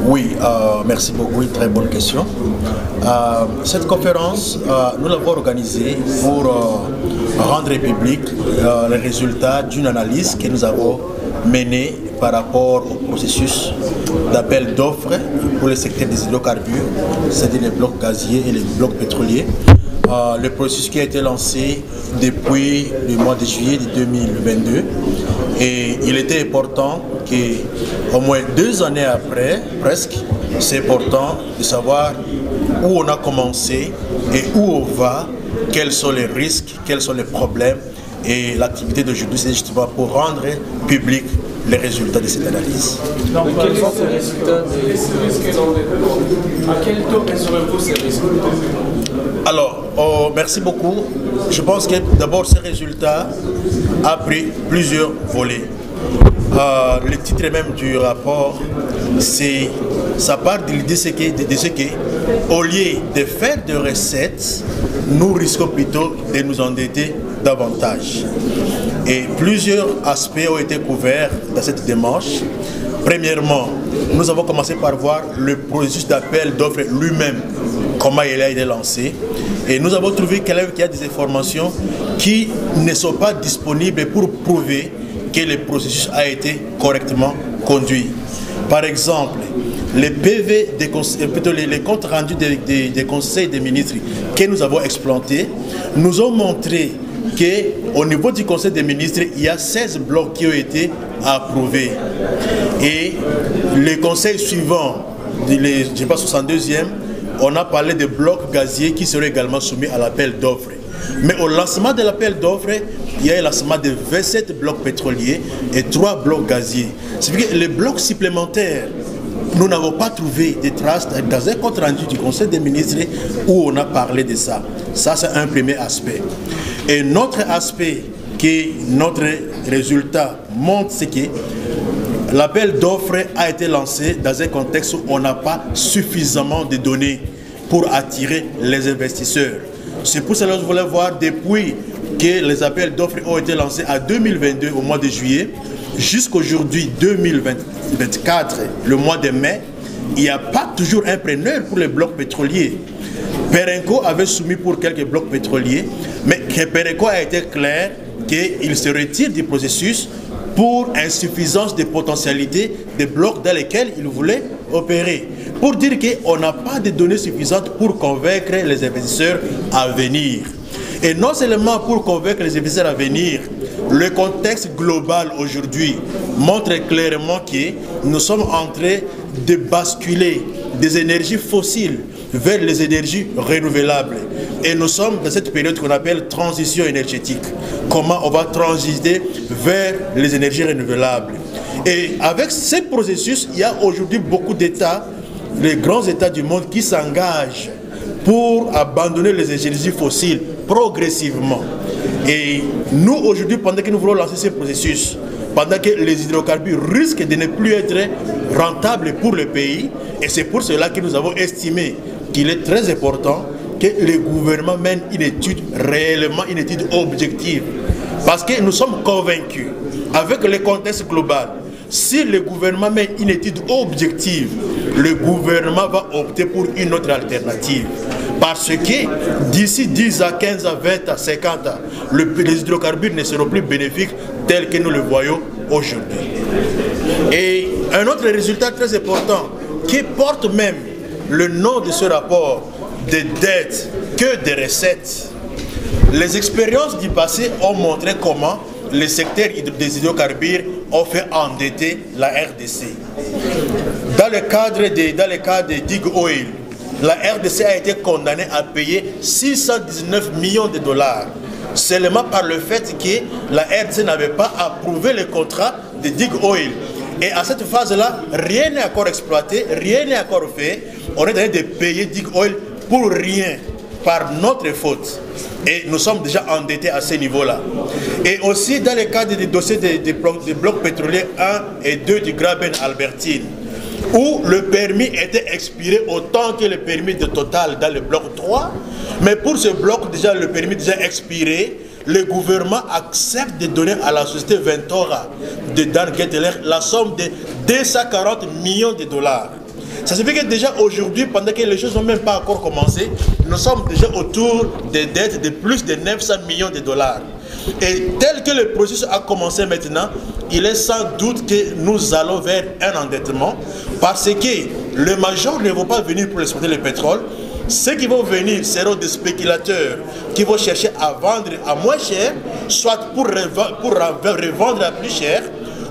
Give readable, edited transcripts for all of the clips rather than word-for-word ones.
Oui, merci beaucoup, une très bonne question. Cette conférence, nous l'avons organisée pour rendre public les résultats d'une analyse que nous avons menée par rapport au processus d'appel d'offres pour le secteur des hydrocarbures, c'est-à-dire les blocs gaziers et les blocs pétroliers. Le processus qui a été lancé depuis le mois de juillet de 2022 et il était important qu'au moins 2 années après, presque, c'est important de savoir où on a commencé et où on va, quels sont les risques, quels sont les problèmes. Et l'activité d'aujourd'hui, c'est justement pour rendre public les résultats de cette analyse. Donc, quels sont ces résultats? À quel taux mesurez-vous ces résultats? Alors, merci beaucoup. Je pense que d'abord, ces résultats ont pris plusieurs volets. Le titre même du rapport, ça part de l'idée de ce que, au lieu de faire de recettes, nous risquons plutôt de nous endetter davantage. Et plusieurs aspects ont été couverts dans cette démarche. Premièrement, nous avons commencé par voir le processus d'appel d'offres lui-même, comment il a été lancé. Et nous avons trouvé qu'il y a des informations qui ne sont pas disponibles pour prouver que le processus a été correctement conduit. Par exemple, les PV, plutôt les comptes rendus des conseils des ministres que nous avons explantés, nous ont montré qu'au niveau du conseil des ministres, il y a 16 blocs qui ont été approuvés. Et les conseils suivants, je pense 62e, on a parlé de blocs gaziers qui seraient également soumis à l'appel d'offres. Mais au lancement de l'appel d'offres, il y a eu le lancement de 27 blocs pétroliers et 3 blocs gaziers. C'est-à-dire que les blocs supplémentaires, nous n'avons pas trouvé de traces dans un compte rendu du Conseil des ministres où on a parlé de ça. Ça, c'est un premier aspect. Et notre aspect que notre résultat montre, c'est que l'appel d'offres a été lancé dans un contexte où on n'a pas suffisamment de données pour attirer les investisseurs. C'est pour cela que je voulais voir depuis que les appels d'offres ont été lancés en 2022 au mois de juillet jusqu'aujourd'hui 2024, le mois de mai, il n'y a pas toujours un preneur pour les blocs pétroliers. Perenco avait soumis pour quelques blocs pétroliers, mais Perenco a été clair qu'il se retire du processus pour insuffisance de potentialité des blocs dans lesquels il voulait opérer. Pour dire qu'on n'a pas de données suffisantes pour convaincre les investisseurs à venir. Et non seulement pour convaincre les investisseurs à venir, le contexte global aujourd'hui montre clairement que nous sommes en train de basculer des énergies fossiles vers les énergies renouvelables. Et nous sommes dans cette période qu'on appelle transition énergétique. Comment on va transiter vers les énergies renouvelables. Et avec ce processus, il y a aujourd'hui beaucoup d'États, les grands États du monde qui s'engagent pour abandonner les énergies fossiles progressivement. Et nous, aujourd'hui, pendant que nous voulons lancer ce processus, pendant que les hydrocarbures risquent de ne plus être rentables pour le pays, et c'est pour cela que nous avons estimé qu'il est très important que le gouvernement mène une étude réellement, une étude objective. Parce que nous sommes convaincus, avec le contexte global, si le gouvernement mène une étude objective, le gouvernement va opter pour une autre alternative. Parce que d'ici 10 à 15 à 20 à 50 ans, les hydrocarbures ne seront plus bénéfiques tels que nous le voyons aujourd'hui. Et un autre résultat très important qui porte même le nom de ce rapport, de dettes que des recettes. Les expériences du passé ont montré comment le secteur des hydrocarbures ont fait endetter la RDC. Dans le cadre de Dig Oil, la RDC a été condamnée à payer 619 millions de dollars seulement par le fait que la RDC n'avait pas approuvé le contrat de Dig Oil. Et à cette phase-là, rien n'est encore exploité, rien n'est encore fait. On est en train de payer Dig Oil pour rien, par notre faute. Et nous sommes déjà endettés à ce niveau-là. Et aussi dans le cadre des dossiers des blocs pétroliers 1 et 2 du Graben Albertine, où le permis était expiré autant que le permis de Total dans le bloc 3. Mais pour ce bloc, déjà le permis déjà expiré, le gouvernement accepte de donner à la société Ventora de Dan Getteler la somme de 240 millions de dollars. Ça signifie que déjà aujourd'hui, pendant que les choses n'ont même pas encore commencé, nous sommes déjà autour des dettes de plus de 900 millions de dollars. Et tel que le processus a commencé maintenant, il est sans doute que nous allons vers un endettement parce que le major ne va pas venir pour exploiter le pétrole. Ceux qui vont venir seront des spéculateurs qui vont chercher à vendre à moins cher, soit pour revendre à plus cher,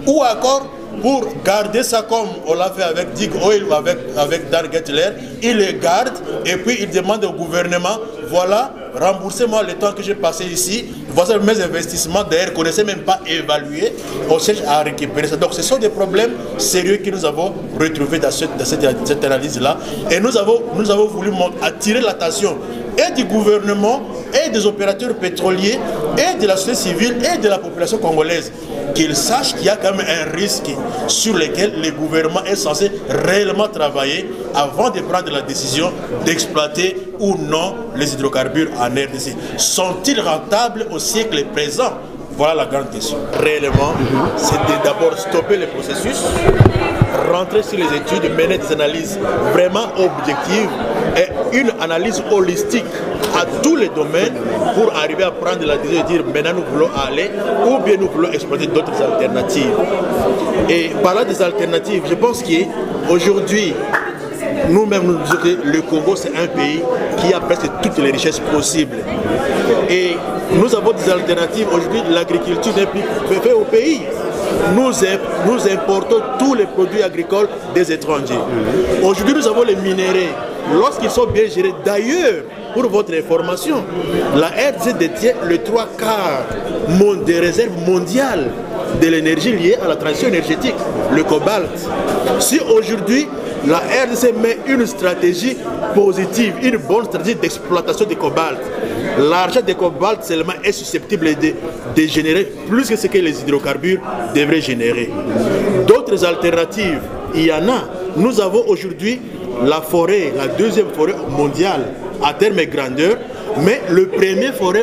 ou encore pour garder ça comme on l'a fait avec Dig Oil ou avec Dan Gettler. Ils les gardent et puis ils demandent au gouvernement, voilà, remboursez-moi le temps que j'ai passé ici, voici mes investissements, d'ailleurs qu'on ne sait même pas évaluer, on cherche à récupérer ça. Donc ce sont des problèmes sérieux que nous avons retrouvés dans cette analyse-là. Et nous avons voulu attirer l'attention et du gouvernement, et des opérateurs pétroliers, et de la société civile, et de la population congolaise, qu'ils sachent qu'il y a quand même un risque sur lequel le gouvernement est censé réellement travailler avant de prendre la décision d'exploiter ou non les hydrocarbures en RDC. Sont-ils rentables au siècle présent? Voilà la grande question. Réellement, c'est d'abord stopper le processus, rentrer sur les études, mener des analyses vraiment objectives et une analyse holistique à tous les domaines pour arriver à prendre la décision de dire maintenant nous voulons aller ou bien nous voulons exploiter d'autres alternatives. Et parlant des alternatives, je pense qu'aujourd'hui, nous-mêmes nous disons que le Congo c'est un pays qui a presque toutes les richesses possibles. Et nous avons des alternatives. Aujourd'hui, l'agriculture n'est plus faite au pays. Nous importons tous les produits agricoles des étrangers. Aujourd'hui, nous avons les minéraux. Lorsqu'ils sont bien gérés, d'ailleurs, pour votre information, la RDC détient le 3/4 des réserves mondiales de l'énergie liée à la transition énergétique, le cobalt. Si aujourd'hui, la RDC met une stratégie positive, une bonne stratégie d'exploitation du cobalt, l'argent du cobalt seulement est susceptible de générer plus que ce que les hydrocarbures devraient générer. D'autres alternatives, il y en a. Nous avons aujourd'hui la forêt, la deuxième forêt mondiale à terme et grandeur, mais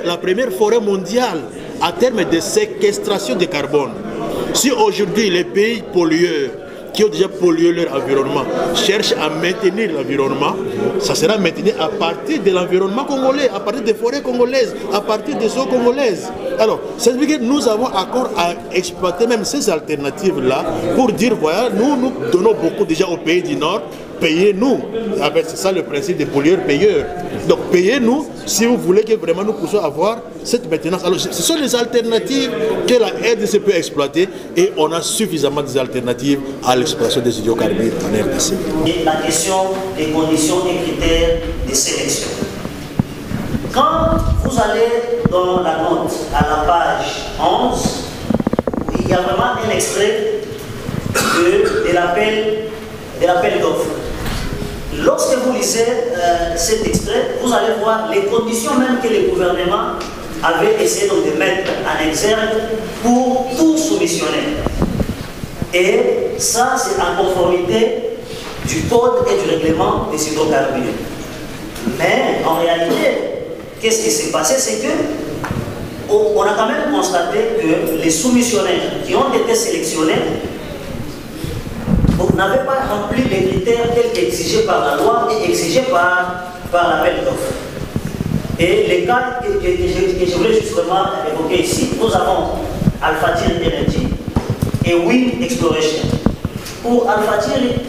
la première forêt mondiale à terme de séquestration de carbone. Si aujourd'hui les pays pollueurs qui ont déjà pollué leur environnement cherchent à maintenir l'environnement, ça sera maintenu à partir de l'environnement congolais, à partir des forêts congolaises, à partir des eaux congolaises. Alors, ça veut dire que nous avons encore à exploiter même ces alternatives-là pour dire, voilà, nous donnons beaucoup déjà aux pays du Nord, payez-nous. C'est ça le principe des pollueurs-payeurs. Donc, payez-nous si vous voulez que vraiment nous puissions avoir cette maintenance. Alors, ce sont les alternatives que la RDC peut exploiter et on a suffisamment des alternatives à l'exploitation des hydrocarbures en RDC. Et la question des conditions et critères de sélection. Quand vous allez dans la note à la page 11, il y a vraiment un extrait de l'appel d'offres. Lorsque vous lisez cet extrait, vous allez voir les conditions même que le gouvernement avait essayé donc de mettre en exergue pour tout soumissionner. Et ça, c'est en conformité du code et du règlement des hydrocarbures. Mais en réalité, qu'est-ce qui s'est passé? C'est que on a quand même constaté que les soumissionnaires qui ont été sélectionnés n'avaient pas rempli les critères tels qu'exigés par la loi et exigés par l'appel d'offres. Et les cas que je voulais justement évoquer ici, nous avons Alpha-Tir Energy et Wind Exploration. Pour Alpha-Tir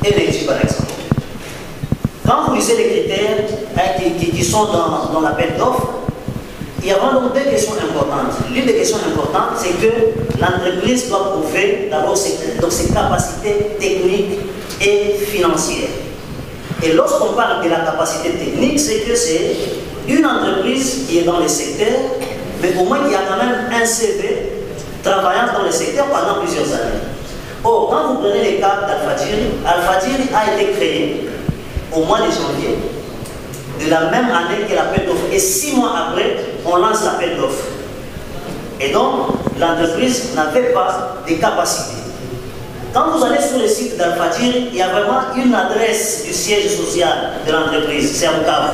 Energy, par exemple, quand vous lisez les critères qui sont dans l'appel d'offres, il y a vraiment deux questions importantes. L'une des questions importantes, c'est que l'entreprise doit prouver d'abord ses capacités techniques et financières. Et lorsqu'on parle de la capacité technique, c'est que c'est une entreprise qui est dans le secteur, mais au moins qui a quand même un CV travaillant dans le secteur pendant plusieurs années. Or, quand vous prenez les cas d'Alpha-Tir, Alpha-Tir a été créé au mois de janvier de la même année que l'appel d'offres. Et 6 mois après, on lance l'appel d'offres. Et donc, l'entreprise n'avait pas de capacité. Quand vous allez sur le site d'Alpha-Tir, il y a vraiment une adresse du siège social de l'entreprise, c'est à Bukavu.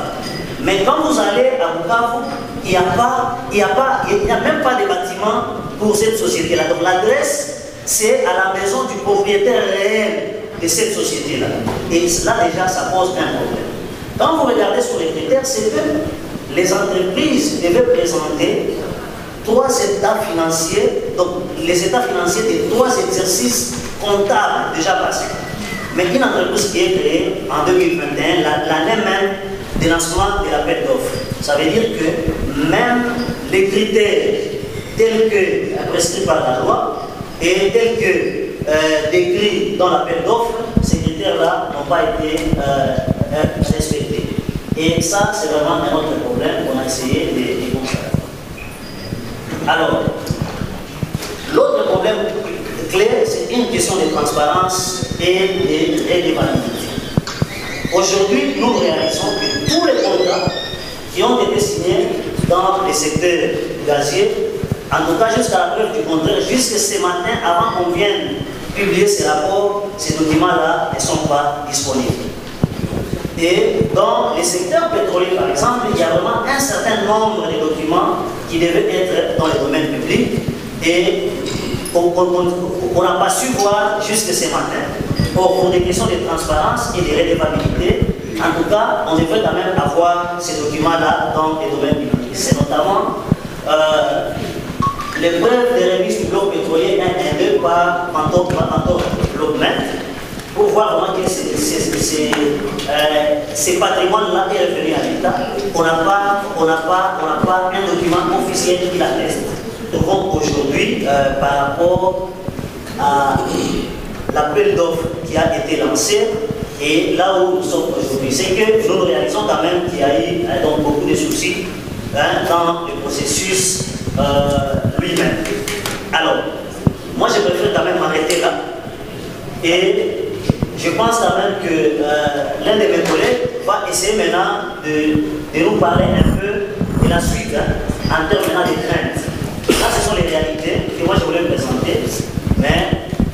Mais quand vous allez à Bukavu, il n'y a même pas de bâtiment pour cette société-là. Donc l'adresse, c'est à la maison du propriétaire réel de cette société-là. Et là déjà, ça pose un problème. Quand vous regardez sur les critères, c'est que les entreprises devaient présenter 3 états financiers, donc les états financiers des 3 exercices comptables déjà passés. Mais une entreprise qui est créée en 2021, l'année même du lancement de l'appel d'offres, ça veut dire que même les critères tels que prescrits par la loi et tels que décrits dans l'appel d'offres, ces critères-là n'ont pas été respectés. Et ça, c'est vraiment un autre problème qu'on a essayé de constater. Alors, l'autre problème clé, c'est une question de transparence et de validité. Aujourd'hui, nous réalisons que tous les contrats qui ont été signés dans le secteur gazier, en tout cas jusqu'à la preuve du contraire, jusqu'à ce matin, avant qu'on vienne publier ces rapports, ces documents-là ne sont pas disponibles. Et dans les secteurs pétroliers, par exemple, il y a vraiment un certain nombre de documents qui devaient être dans le domaine public et qu'on n'a pas su voir jusqu'à ce matin. Or, pour des questions de transparence et de redevabilité, en tout cas, on devrait quand même avoir ces documents-là dans les domaines publics. C'est notamment les preuves de remise du bloc pétrolier 1 et 2 par Mentor Blockmet, pour voir vraiment que ces patrimoines-là est revenu à l'État. On n'a pas un document officiel qui l'atteste. Donc aujourd'hui, par rapport à l'appel d'offres qui a été lancé, et là où nous sommes aujourd'hui, c'est que nous réalisons quand même qu'il y a eu donc beaucoup de soucis dans le processus lui-même. Alors, moi je préfère quand même m'arrêter là. Et je pense quand même que l'un de mes collègues va essayer maintenant de nous parler un peu de la suite, en termes de crainte. Là, ce sont les réalités que moi je voulais présenter, mais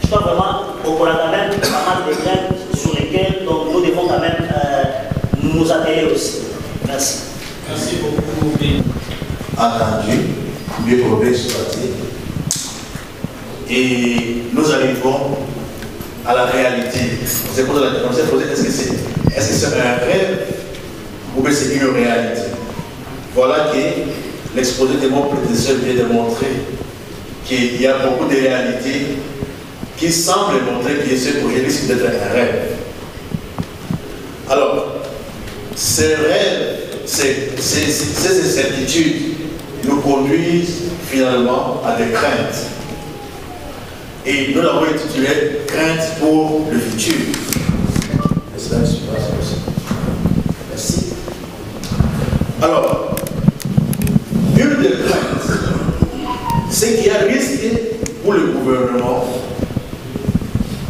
je crois vraiment qu'on a quand même pas mal de craintes sur lesquelles donc, nous devons quand même nous atteler aussi. Merci. Merci beaucoup. Entendu, mieux pour exploiter. Et nous arrivons à la réalité. On s'est posé est-ce que c'est un rêve ou bien c'est une réalité? Voilà que l'exposé de mon prédécesseur vient de montrer qu'il y a beaucoup de réalités qui semblent montrer que ce projet risque d'être un rêve. Alors, ces rêves, ces incertitudes nous conduisent finalement à des craintes. Et nous l'avons intitulé « Crainte pour le futur ». Merci. Alors, une des craintes, c'est qu'il y a risque pour le gouvernement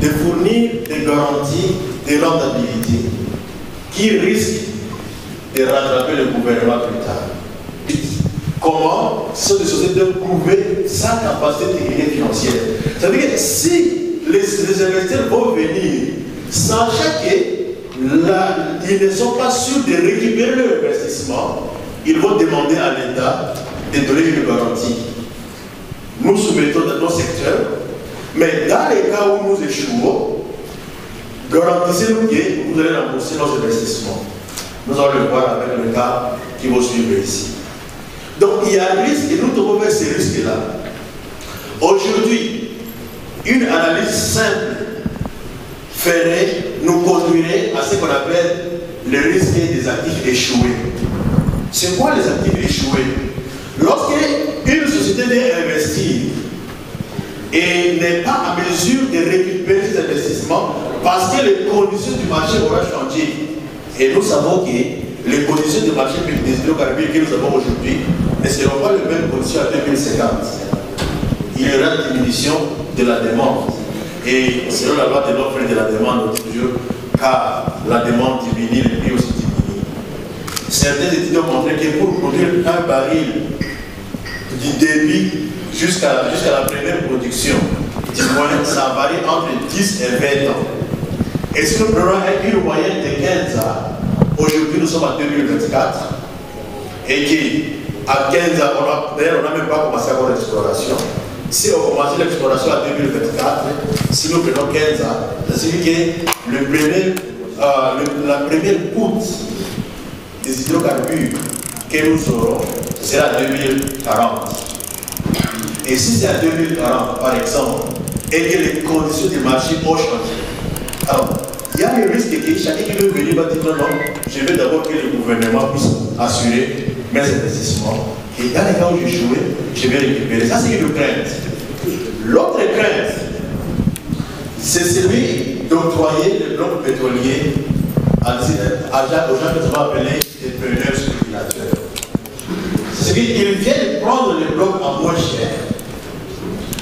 de fournir des garanties de rentabilité qui risquent de rattraper le gouvernement plus tard. Comment sont des sociétés de prouver sa capacité technique financière? Ça veut dire que si les investisseurs vont venir, sachant qu'ils ne sont pas sûrs de récupérer leur investissement, ils vont demander à l'État de donner une garantie. Nous soumettons dans nos secteurs, mais dans les cas où nous échouons, garantissez-nous que vous allez rembourser nos investissements. Nous allons le voir avec le cas qui va suivre ici. Donc il y a un risque et nous devons vers ces risques-là. Aujourd'hui, une analyse simple nous conduirait à ce qu'on appelle le risque des actifs échoués. C'est quoi les actifs échoués? Lorsqu'une société vient investir et n'est pas en mesure de récupérer ses investissements parce que les conditions du marché auront changé. Et nous savons que les conditions du marché des hydrocarbures que nous avons aujourd'hui ne seront pas les mêmes conditions en 2050. Il y aura une diminution de la demande. Et selon la loi de l'offre et de la demande, toujours, car la demande diminue, le prix aussi diminue. Certaines études ont montré que pour produire un baril du débit jusqu'à la première production, du moins, ça varie entre 10 et 20 ans. Et si nous prenons une moyenne de 15 ans, aujourd'hui nous sommes en 2024, et qu'à 15 ans, d'ailleurs on n'a même pas commencé à avoir l'exploration, si on commence l'exploration en 2024, si nous prenons 15 ans, ça signifie que la première goutte des hydrocarbures que nous aurons sera en 2040. Et si c'est en 2040, par exemple, et que les conditions du marché ont changé, alors, il y a le risque que chacun qui veut venir va dire non, non, je veux d'abord que le gouvernement puisse assurer mes investissements. Et dans les cas où j'ai joué, je vais récupérer. Ça, c'est une crainte. L'autre crainte, c'est celui d'octroyer le bloc pétrolier aux gens que tu vas appeler des preneurs spéculateurs. C'est qu'ils viennent prendre le bloc à moins cher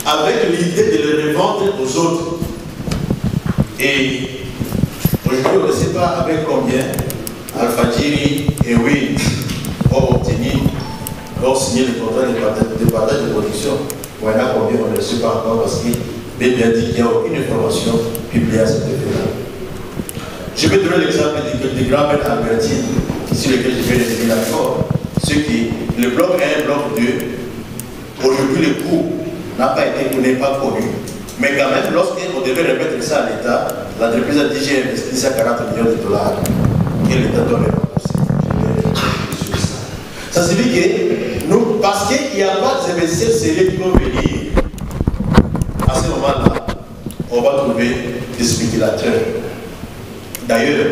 avec l'idée de le revendre aux autres. Et aujourd'hui, on ne sait pas avec combien Alpha Giri et Wind ont signé le contrat de partage de production. Voilà combien on ne le sait pas encore parce qu'il est bien dit qu'il n'y a aucune information publiée à cet effet-là. Je vais donner l'exemple du grand maître Albertine, sur lequel je vais référer d'accord. Ce qui, le bloc 1, bloc 2, aujourd'hui le coût n'est pas connu. Mais quand même, lorsqu'on devait remettre ça à l'État, l'entreprise a dit j'ai investi ça 40 millions de dollars. Et l'État doit les rembourser. Ça signifie que nous, parce qu'il n'y a pas d'investisseurs sérieux qui vont venir, à ce moment-là, on va trouver des spéculateurs. D'ailleurs,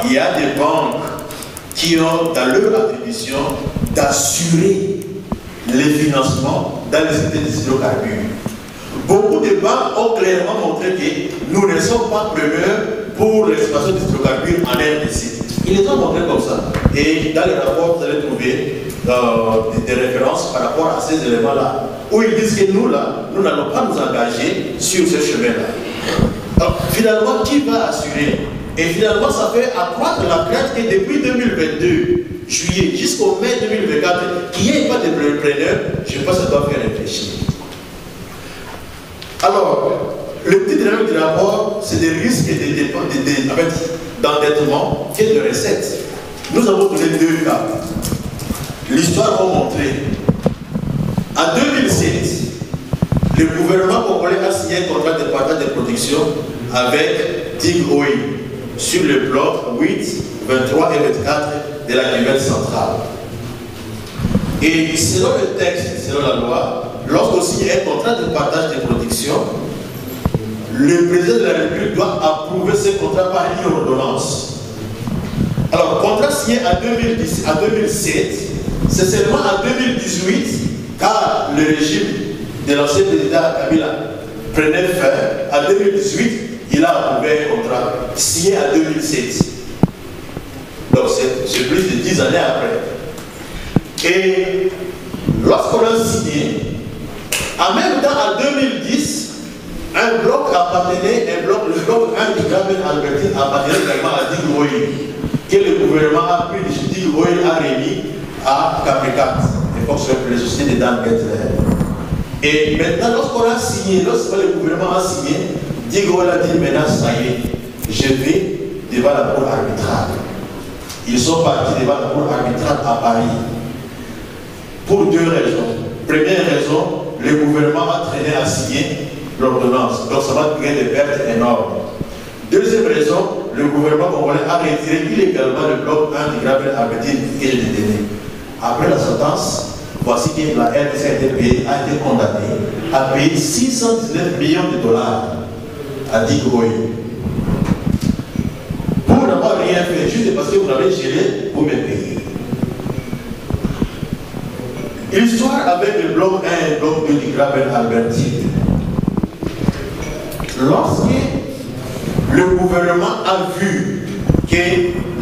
il y a des banques qui ont dans leur attribution d'assurer les financements dans les secteurs des hydrocarbures. Beaucoup de banques ont clairement montré que nous ne sommes pas preneurs pour l'exploitation des hydrocarbures en RDC. Ils les ont montrés comme ça. Et dans le rapport, vous allez trouver des références par rapport à ces éléments-là, où ils disent que nous, là, nous n'allons pas nous engager sur ce chemin-là. Donc, finalement, qui va assurer? Et finalement, ça fait accroître la crainte que depuis 2022, juillet, jusqu'au mai 2024, qu'il n'y ait pas de preneurs, je pense que ça doit faire réfléchir. Alors, le petit élément du rapport, c'est des risques d'endettement et de recettes. Nous avons donné deux cas. L'histoire a montré. En 2007, le gouvernement congolais a signé un contrat de partage de production avec Tig Oil sur le bloc 8, 23 et 24 de la nouvelle centrale. Et selon le texte, selon la loi, lorsqu'on signe un contrat de partage de production, le président de la République doit approuver ce contrat par une ordonnance. Alors, contrat signé en 2007, c'est seulement en 2018, car le régime de l'ancien président Kabila prenait fin, en 2018, il a approuvé un contrat signé en 2007. Donc, c'est plus de 10 années après. Et lorsqu'on a signé, en même temps, en 2010, un bloc appartenait, le bloc 1 de Gabriel Albertine appartenait également à Digoï, que le gouvernement a pris de Digoï a remis à Capricat, l'époque sur les sociétés de Dan Gettler. Et maintenant, lorsqu'on a signé, lorsque le gouvernement a signé, Digoï a dit maintenant, ça y est, je vais devant la cour arbitrale. Ils sont partis devant la cour arbitrale à Paris. Pour deux raisons. Première raison, le gouvernement a traîné à signer l'ordonnance. Donc ça va créer des pertes énormes. Deuxième raison, le gouvernement congolais a retiré illégalement le bloc 1 de Gabriel Albertine et je l'ai donné. Après la sentence, voici que la RDC a été condamnée à payer 619 millions de dollars à Digoï. Pour n'avoir rien fait, juste parce que vous l'avez géré, vous me payez. L'histoire avec le bloc 1 et le bloc 2 du Gabriel Albertine. Lorsque le gouvernement a vu que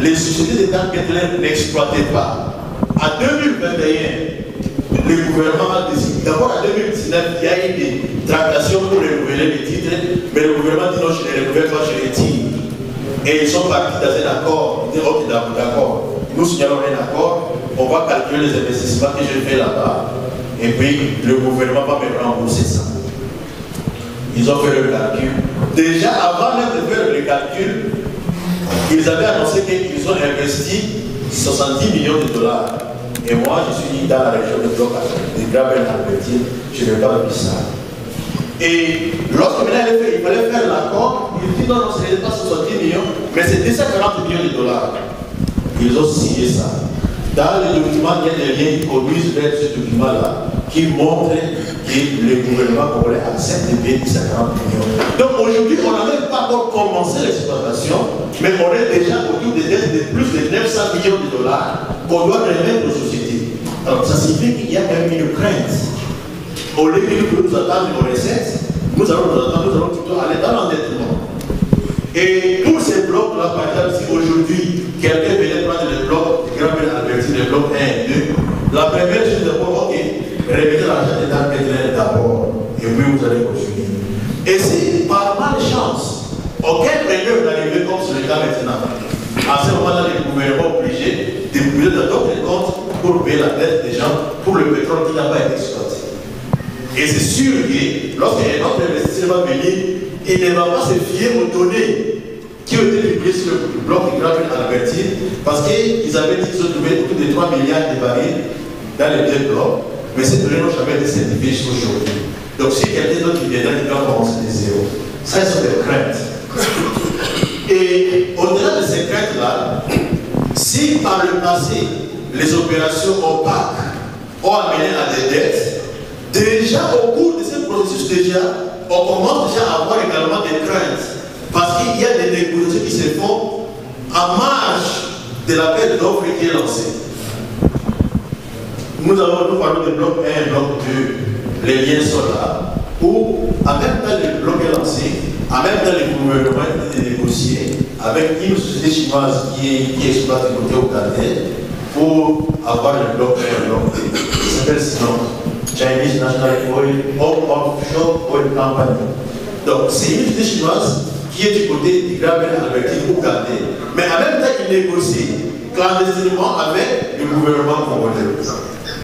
les sociétés de Dan Gettler n'exploitaient pas, en 2021, le gouvernement a décidé, d'abord en 2019, il y a eu des tractations pour renouveler les titres, mais le gouvernement dit non, je ne les renouvelle pas, je les tire. Et ils sont partis dans un accord, ils disent ok, d'accord, nous signalons un accord, on va calculer les investissements que je fais là-bas, et puis le gouvernement va me rembourser ça. Ils ont fait le calcul. Déjà, avant même de faire le calcul, ils avaient annoncé qu'ils ont investi 70 millions de dollars. Et moi, je suis dans la région de bloc de Graben-Albertine, je n'ai pas vu ça. Et lorsque il fallait faire l'accord, il dit non, ce n'est pas 70 millions, mais c'est 240 millions de dollars. Ils ont signé ça. Dans le document, il y a des liens qui conduisent vers ce document-là, qui montrent que le gouvernement congolais accepte de payer 240 millions. Donc aujourd'hui, on n'a même pas encore commencé l'exploitation, mais on est déjà autour de dettes de plus de 900 millions de dollars qu'on doit remettre aux sociétés. Alors ça signifie qu'il y a quand même une crainte. Au lieu de nous attendre nos recettes, nous allons plutôt aller dans l'endettement. Et tous ces blocs-là, par exemple, si aujourd'hui quelqu'un venait prendre le bloc de Graben-Albertine, le bloc 1 et 2, la première chose d'abord, ok, remettez l'argent dedans d'abord, et puis vous allez continuer. Et si par malchance, aucun preneur n'arrivait comme c'est le cas maintenant, à ce moment-là, le gouvernement est obligé de puiser dans d'autres comptes pour payer la dette des gens pour le pétrole qui n'a pas été exploité. Et c'est sûr que lorsqu'un autre investisseur va venir, il ne va pas se fier aux données qui ont été publiées sur le bloc de Graben-Albertine, parce qu'ils avaient dit qu'ils ont trouvé autour de 3 milliards de barils dans les deux blocs, mais ces données n'ont jamais été certifiées jusqu'aujourd'hui. Donc si quelqu'un d'autre qui viendra, il va commencer de zéro. Ça, ce sont des craintes. Et au-delà de ces craintes-là, si par le passé, les opérations opaques ont amené à des dettes, déjà au cours de ce processus, on commence déjà à avoir également des craintes. Parce qu'il y a des négociations qui se font en marge de l'appel d'offres qui est lancé. Nous parlons de bloc 1 et bloc 2, les liens sont là, où en même temps le bloc est lancé, en même temps le gouvernement est négocié avec une société chinoise qui exploite le côté ougandais pour avoir le bloc 1 et le bloc 2. Il s'appelle sinon Chinese National Oil Offshore Oil Company. Donc c'est une société chinoise qui est du côté du Graben-Albertine ougandais, mais en même temps il négocie clandestinement avec le gouvernement congolais.